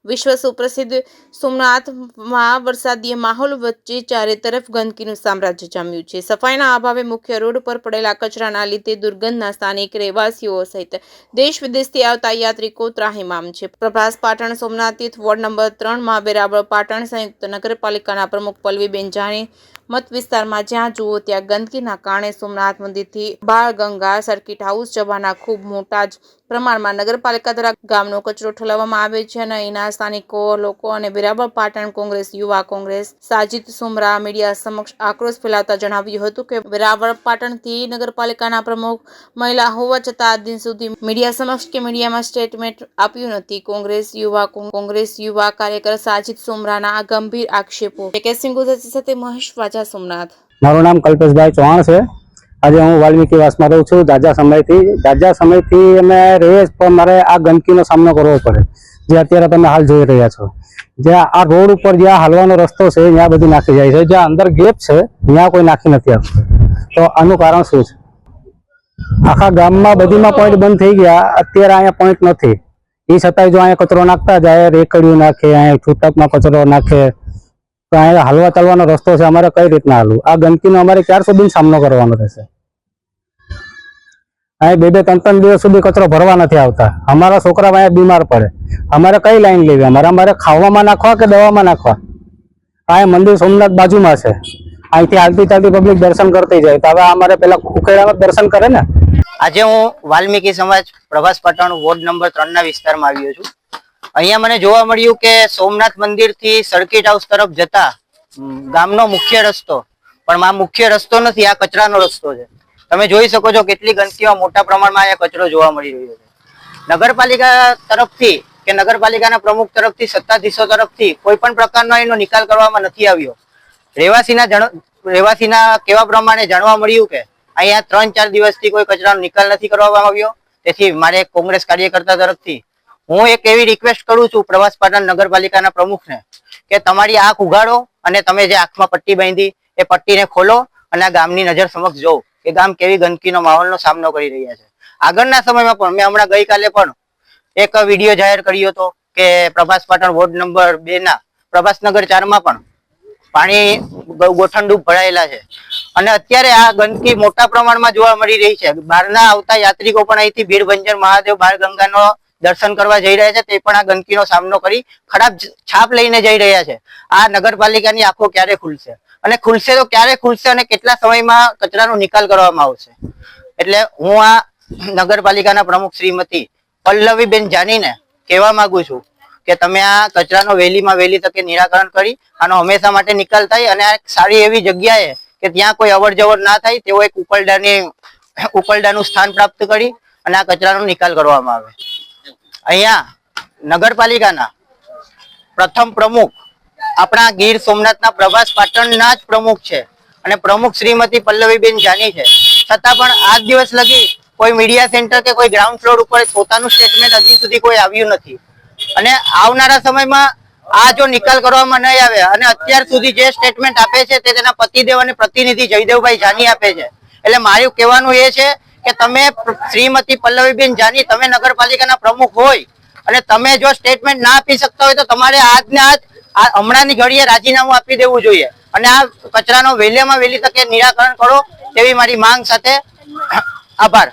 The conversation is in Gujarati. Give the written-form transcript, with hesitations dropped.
વિશ્વ સુપ્રસિદ્ધ સોમનાથમાં વરસાદી માહોલ વચ્ચે ચારે તરફ ગંદકીનું સામ્રાજ્ય જામ્યું છે। સફાઈના અભાવે મુખ્ય રોડ પર પડેલા કચરાના લીધે દુર્ગંધના સ્થાનિક રહેવાસીઓ સહિત દેશ વિદેશથી આવતા યાત્રિકો ત્રાહિમામ છે। પ્રભાસ પાટણ સોમનાથ તીર્થ વોર્ડ નંબર 3 માં વેરાવળ પાટણ સંયુક્ત નગરપાલિકાના પ્રમુખ પલ્લવીબેન જાની મત વિસ્તારમાં જ્યાં જુઓ ત્યાં ગંદકીના કારણે સોમનાથ મંદિરથી બાળગંગા સર્કિટ હાઉસ જવાના ખૂબ મોટા જ પ્રમાણમાં નગરપાલિકા દ્વારા ગામનો કચરો ઠલવવામાં આવે છે અને અહીંના સ્થાનિકો લોકો અને વેરાવળ પાટણ કોંગ્રેસ યુવા કોંગ્રેસ સાજિદ સુમરા મીડિયા સમક્ષ આક્રોશ ફેલાવતા જણાવ્યું હતું કે વેરાવળ પાટણથી નગરપાલિકાના પ્રમુખ મહિલા હોવા છતાં આજ દિન સુધી મીડિયા સમક્ષ કે મીડિયામાં સ્ટેટમેન્ટ આપ્યું નથી। કોંગ્રેસ યુવા કાર્યકર સાજિદ સુમરાના આ ગંભીર આક્ષેપો કેસિંગ ગુજરાતી સાથે મહેશ વાજા સોમનાથ। મારું નામ કલ્પેશભાઈ ચૌહાણ છે। આજે હું વાલ્મીકીવાસમાં રહું છું। જાજા સમયથી અમે રહીએ પણ મારે આ ગંદકીનો સામનો કરવો પડે જે અત્યારે તમે હાલ જોઈ રહ્યા છો। જ્યાં આ રોડ ઉપર જ્યાં હાલવાનો રસ્તો છે ત્યાં બધી નાખી જાય છે, જ્યાં અંદર ગેપ છે ત્યાં કોઈ નાખી નથી આપતું। તો આનું કારણ શું છે? આખા ગામમાં બધીમાં પોઈન્ટ બંધ થઈ ગયા, અત્યારે અહીંયા પોઈન્ટ નથી। એ છતાંય જો અહીંયા કચરો નાખતા જાય, રેકડીઓ નાખે, અહીંયા છૂટકમાં કચરો નાખે, તો અહીંયા હાલવા ચાલવાનો રસ્તો છે, અમારે કઈ રીતના હાલવું? આ ગંદકીનો અમારે ક્યાર સુધી સામનો કરવાનો રહેશે? અહીં 2-3 દિવસ સુધી કચરો ભરવા નથી આવતા, અમારા છોકરા અહીંયા બીમાર પડે, અમારે કઈ લાઈન લેવી? અમારે ખાવામાં નાખવા કે દવામાં નાખવા? અહીંયા મંદિર સોમનાથ બાજુમાં છે, અહીંથી હાલતી ચાલતી પબ્લિક દર્શન કરતી જાય, તો હવે અમારે પેલા ઉકેડામાં દર્શન કરે ને। આજે હું વાલ્મીકી સમાજ પ્રભાસ પાટણ વોર્ડ નંબર 3 ના વિસ્તારમાં આવ્યો છું। અહીંયા મને જોવા મળ્યું કે સોમનાથ મંદિર થી સર્કિટ હાઉસ તરફ જતા ગામનો મુખ્ય રસ્તો પણ આ મુખ્ય રસ્તો નથી, આ કચરાનો રસ્તો છે। તમે જોઈ શકો છો કેટલી ગંદકીમાં મોટા પ્રમાણમાં અહીંયા કચરો જોવા મળી રહ્યો છે। નગરપાલિકા તરફથી કે નગરપાલિકાના પ્રમુખ તરફથી સત્તાધીશો તરફથી કોઈ પણ પ્રકારનો એનો નિકાલ કરવામાં નથી આવ્યો। રહેવાસીના કહેવા પ્રમાણે જાણવા મળ્યું કે અહીંયા 3-4 દિવસથી કોઈ કચરાનો નિકાલ નથી કરવામાં આવ્યો। તેથી મારે કોંગ્રેસ કાર્યકર્તા તરફથી હું એક એવી રિક્વેસ્ટ કરું છું પ્રભાસ પાટણ નગરપાલિકાના પ્રમુખને કે તમારી આંખ ઉઘાડો અને તમે જે આંખમાં પટ્ટી બાંધી એ પટ્ટીને ખોલો અને આ ગામની નજર સમક્ષ જોવો કે ગામ કેવી ગંદકીનો માહોલનો સામનો કરી રહ્યા છે। આગળના સમયમાં પણ મેં હમણાં ગઈકાલે પણ એક વિડીયો જાહેર કર્યો હતો કે પ્રભાસ પાટણ વોર્ડ નંબર 2 ના પ્રભાસનગર 4 માં પણ પાણી ગોઠણડૂબ ભરાયેલા છે અને અત્યારે આ ગંદકી મોટા પ્રમાણમાં જોવા મળી રહી છે। બહારના આવતા યાત્રિકો પણ અહીંથી ભીડભંજન મહાદેવ બાળગંગાનો દર્શન કરવા જઈ રહ્યા છે, તે પણ આ ગંદકીનો સામનો કરી ખરાબ છાપ લઈને જઈ રહ્યા છે। આ નગરપાલિકાની આંખો ક્યારે ખુલશે અને ખુલશે તો ક્યારે ખુલશે અને કેટલા સમયમાં કચરાનો નિકાલ કરવામાં આવશે? એટલે હું આ નગરપાલિકાના પ્રમુખ શ્રીમતી પલ્લવીબેન જાનીને કહેવા માંગુ છું કે તમે આ કચરાનો વહેલીમાં વહેલી તકે નિરાકરણ કરી આનો હંમેશા માટે નિકાલ થાય અને આ સારી એવી જગ્યાએ કે ત્યાં કોઈ અવર જવર ના થાય તેવો એક ઉકલડાનું સ્થાન પ્રાપ્ત કરી અને આ કચરાનો નિકાલ કરવામાં આવે। અહીંયા નગરપાલિકાના પ્રથમ પ્રમુખ આપણા ગીર સોમનાથના પ્રભાસ પાટણના જ પ્રમુખ છે અને પ્રમુખ શ્રીમતી પલ્લવીબેન જાની છે, છતાં પણ આજ દિવસ લગી કોઈ મીડિયા સેન્ટર કે કોઈ ગ્રાઉન્ડ ફ્લોર ઉપર પોતાનું સ્ટેટમેન્ટ હજી સુધી કોઈ આવ્યું નથી અને આવનારા સમયમાં આ જો નિકાલ કરવામાં નહીં આવે અને અત્યાર સુધી જે સ્ટેટમેન્ટ આપે છે તે તેના પતિદેવ અને પ્રતિનિધિ જયદેવભાઈ જાની આપે છે। એટલે મારું કહેવાનું એ છે કે તમે શ્રીમતી પલ્લવીબેન જાની તમે નગરપાલિકાના પ્રમુખ હોય અને તમે જો સ્ટેટમેન્ટ ના આપી શકતા હોય તો તમારે આજને આજ હમણાંની ઘડીએ રાજીનામું આપી દેવું જોઈએ અને આ કચરાનો વહેલામાં વહેલી તકે નિરાકરણ કરો તેવી મારી માંગ સાથે આભાર।